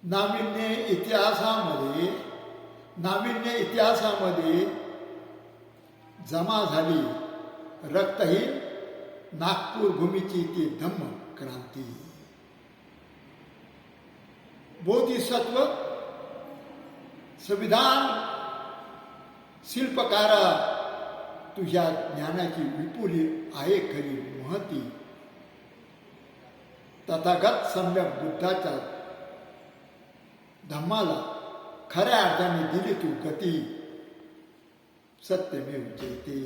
नाविन्य इतिहासामध्ये जमा झाली रक्तहीन नागपूर भूमीची ती धम्म क्रांती. बोधिसत्व संविधान शिल्पकारा, तुझ्या ज्ञानाची विपुल आहे खरी महती. तथागत सम्यक बुद्धाच्या धम्माला खऱ्या अर्थाने दिली तू गती. सत्यमेव जयते,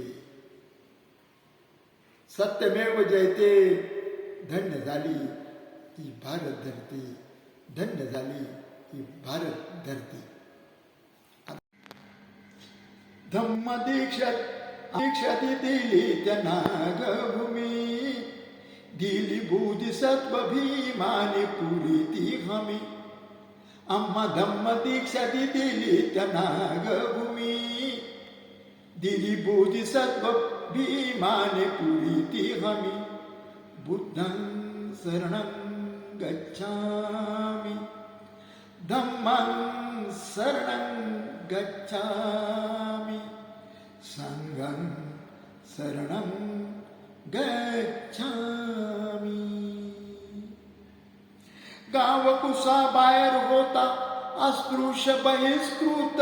सत्यमेव जयते. धन्य झाली ही भारत धरती, धन्य झाली ही भारत धरती. धम्म दीक्षा दिली त्यांना भूमी, दिली बोधिसत्व भीमाने पुरी ती हमी. आम्हा धम्म दीक्षा दिली त्यांना भूमी, दिली बोधिसत्व भीमाने पुरी ती हमी. बुद्धं शरणं गच्छामि, धम्मं शरणं गच्छामि, संघं शरणं गच्छामि. गाव कुसा बाहेर होता अस्पृश्य बहिष्कृत,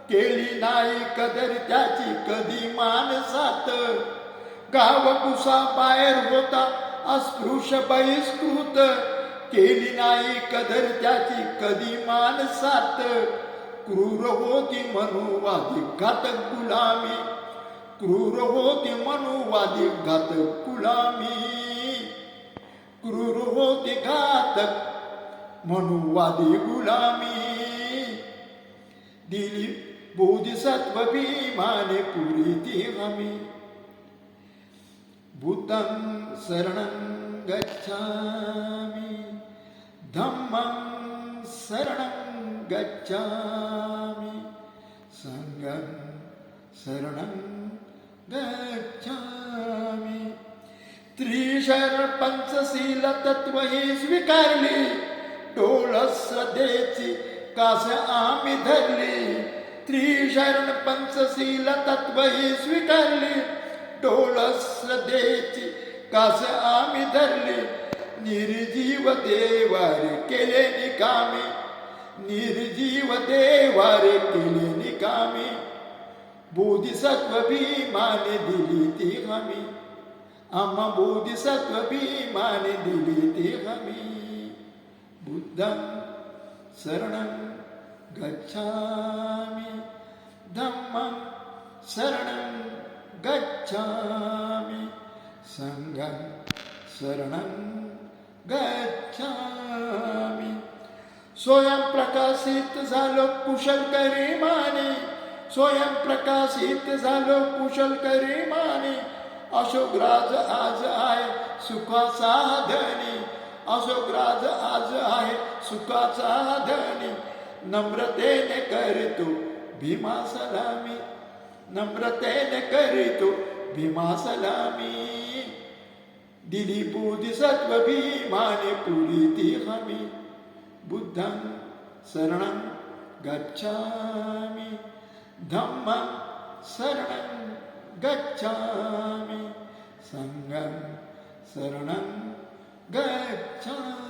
केली नाही कदर त्याची कधी मानसात. गाव कुसा बाहेर होता अस्पृश्य बहिष्कृत, केली नाही कदर त्याची कधी मानसात. क्रूर होती मनुवादी घातक गुलामी, क्रूर होती मनुवादी घातक गुलामी. क्रूर होती घातक मनुवादी गुलामी, दिली बोधिसत्व भीमाने पुरी ती हमी. बुद्धं शरणं गच्छामि, धम्मं शरणं गच्छामि, संघं शरणं गच्छामि. त्रिशरण पंचशील तत्व ही स्वीकारली, डोळ श्रद्धेची कास आम्ही धरली. त्रिशरण पंचशील तत्व ही स्वीकारली, डोळ श्रद्धेची कास आम्ही धरली. निर्जीव देवारे केले निकामी, निर्जीव देवारे केले निकामी. बोधिसत्व भीमाने दिली ती हमी, आम्हा बोधिसत्व भीमाने दिली ती हमी. बुद्धं शरणं गच्छामि, धम्मं शरणं गच्छामि, संघं शरणं गच्छामि. स्वयं प्रकाशित झालो कुशल करीमाने, स्वयं प्रकाशित झालो कुशल करीमाने. अशोकराज आज आहे सुखाचा धनी, अशोकराज आज आहे सुखाचा धनी. नम्रतेने करीतो भीमा सलामी, नम्रतेने करीतो भीमा सलामी. दिली बोधिसत्व भीमाने पुरी ती हमी. बुद्धं शरणं गच्छामि, धम्मं शरणं गच्छामि, संघं शरणं गच्छामि.